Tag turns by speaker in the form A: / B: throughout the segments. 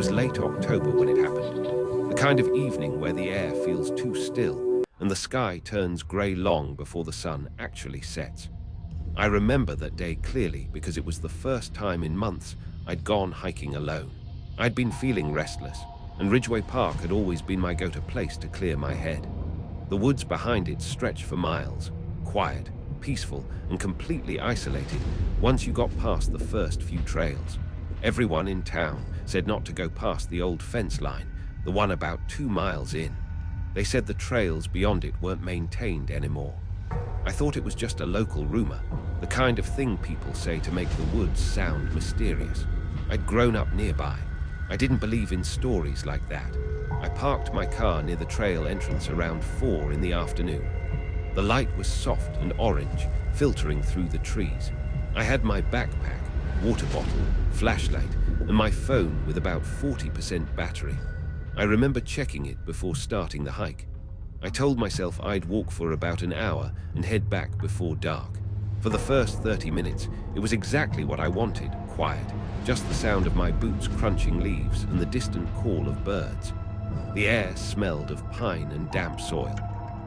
A: was late October when it happened. The kind of evening where the air feels too still and the sky turns grey long before the sun actually sets. I remember that day clearly because it was the first time in months I'd gone hiking alone. I'd been feeling restless, and Ridgeway Park had always been my go-to place to clear my head. The woods behind it stretched for miles, quiet, peaceful, and completely isolated once you got past the first few trails. Everyone in town said not to go past the old fence line, the one about 2 miles in. They said the trails beyond it weren't maintained anymore. I thought it was just a local rumor, the kind of thing people say to make the woods sound mysterious. I'd grown up nearby. I didn't believe in stories like that. I parked my car near the trail entrance around 4 in the afternoon. The light was soft and orange, filtering through the trees. I had my backpack, water bottle, flashlight, and my phone with about 40% battery. I remember checking it before starting the hike. I told myself I'd walk for about an hour and head back before dark. For the first 30 minutes, it was exactly what I wanted, quiet, just the sound of my boots crunching leaves and the distant call of birds. The air smelled of pine and damp soil.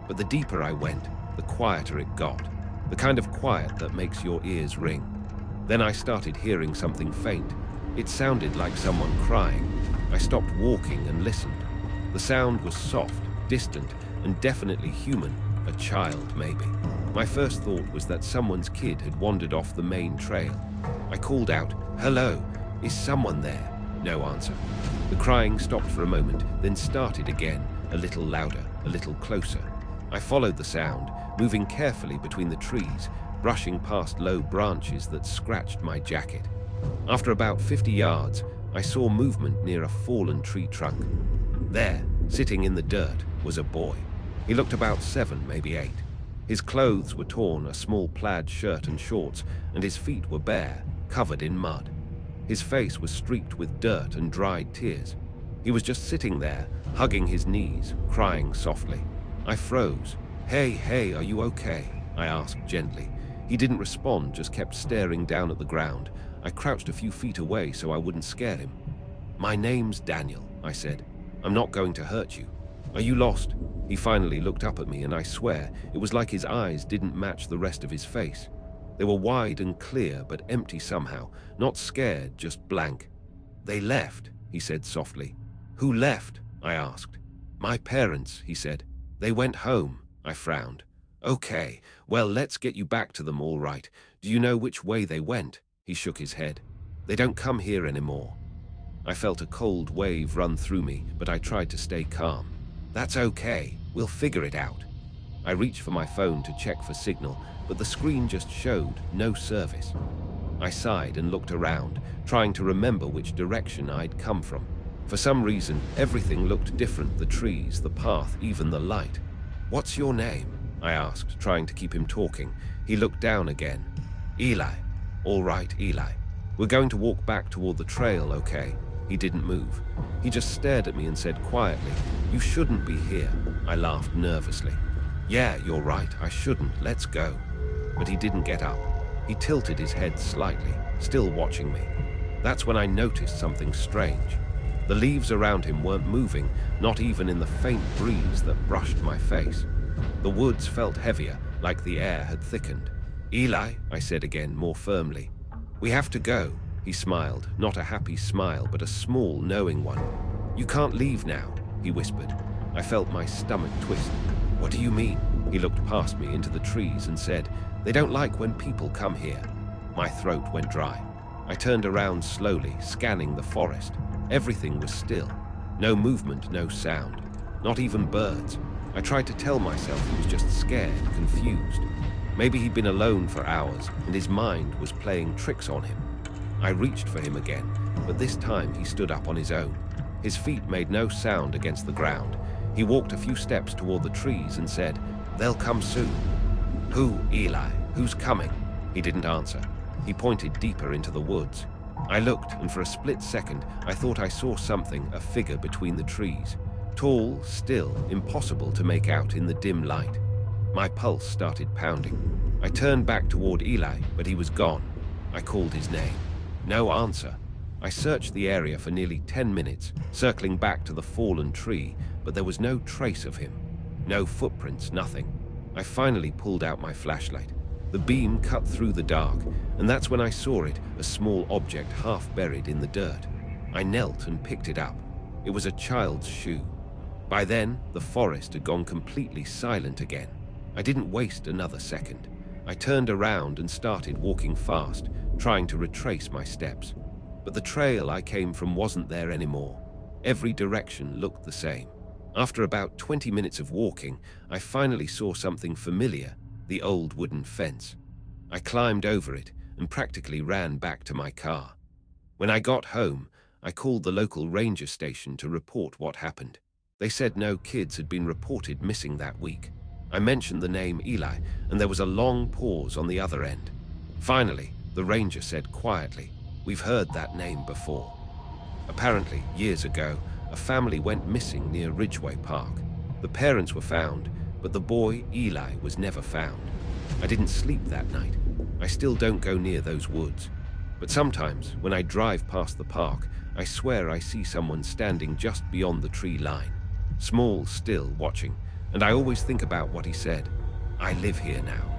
A: But the deeper I went, the quieter it got, the kind of quiet that makes your ears ring. Then I started hearing something faint. It sounded like someone crying. I stopped walking and listened. The sound was soft, distant, and definitely human, a child maybe. My first thought was that someone's kid had wandered off the main trail. I called out, "Hello, is someone there?" No answer. The crying stopped for a moment, then started again, a little louder, a little closer. I followed the sound, moving carefully between the trees, brushing past low branches that scratched my jacket. After about 50 yards, I saw movement near a fallen tree trunk. There, sitting in the dirt, was a boy. He looked about 7, maybe 8. His clothes were torn, a small plaid shirt and shorts, and his feet were bare, covered in mud. His face was streaked with dirt and dried tears. He was just sitting there, hugging his knees, crying softly. I froze. Hey, are you okay?" I asked gently. He didn't respond, just kept staring down at the ground. I crouched a few feet away so I wouldn't scare him. "My name's Daniel," I said. "I'm not going to hurt you. Are you lost?" He finally looked up at me, and I swear, it was like his eyes didn't match the rest of his face. They were wide and clear, but empty somehow, not scared, just blank. "They left," he said softly. "Who left?" I asked. "My parents," he said. "They went home." I frowned. "Okay, well, let's get you back to them, all right. Do you know which way they went?" He shook his head. "They don't come here anymore." I felt a cold wave run through me, but I tried to stay calm. "That's okay. We'll figure it out." I reached for my phone to check for signal, but the screen just showed no service. I sighed and looked around, trying to remember which direction I'd come from. For some reason, everything looked different, the trees, the path, even the light. "What's your name?" I asked, trying to keep him talking. He looked down again. "Eli." "All right, Eli. We're going to walk back toward the trail, okay?" He didn't move. He just stared at me and said quietly, "You shouldn't be here." I laughed nervously. "Yeah, you're right, I shouldn't. Let's go." But he didn't get up. He tilted his head slightly, still watching me. That's when I noticed something strange. The leaves around him weren't moving, not even in the faint breeze that brushed my face. The woods felt heavier, like the air had thickened. "Eli," I said again, more firmly. "We have to go." He smiled, not a happy smile, but a small, knowing one. "You can't leave now," he whispered. I felt my stomach twist. "What do you mean?" He looked past me into the trees and said, "They don't like when people come here." My throat went dry. I turned around slowly, scanning the forest. Everything was still. No movement, no sound. Not even birds. I tried to tell myself he was just scared, confused. Maybe he'd been alone for hours, and his mind was playing tricks on him. I reached for him again, but this time he stood up on his own. His feet made no sound against the ground. He walked a few steps toward the trees and said, "They'll come soon." "Who, Eli? Who's coming?" He didn't answer. He pointed deeper into the woods. I looked, and for a split second, I thought I saw something, a figure between the trees. Tall, still, impossible to make out in the dim light. My pulse started pounding. I turned back toward Eli, but he was gone. I called his name. No answer. I searched the area for nearly 10 minutes, circling back to the fallen tree, but there was no trace of him. No footprints, nothing. I finally pulled out my flashlight. The beam cut through the dark, and that's when I saw it, a small object half buried in the dirt. I knelt and picked it up. It was a child's shoe. By then, the forest had gone completely silent again. I didn't waste another second. I turned around and started walking fast, trying to retrace my steps. But the trail I came from wasn't there anymore. Every direction looked the same. After about 20 minutes of walking, I finally saw something familiar, the old wooden fence. I climbed over it and practically ran back to my car. When I got home, I called the local ranger station to report what happened. They said no kids had been reported missing that week. I mentioned the name Eli, and there was a long pause on the other end. Finally, the ranger said quietly, "We've heard that name before." Apparently, years ago, a family went missing near Ridgeway Park. The parents were found, but the boy, Eli, was never found. I didn't sleep that night. I still don't go near those woods. But sometimes, when I drive past the park, I swear I see someone standing just beyond the tree line. Small, still, watching, and I always think about what he said. I live here now.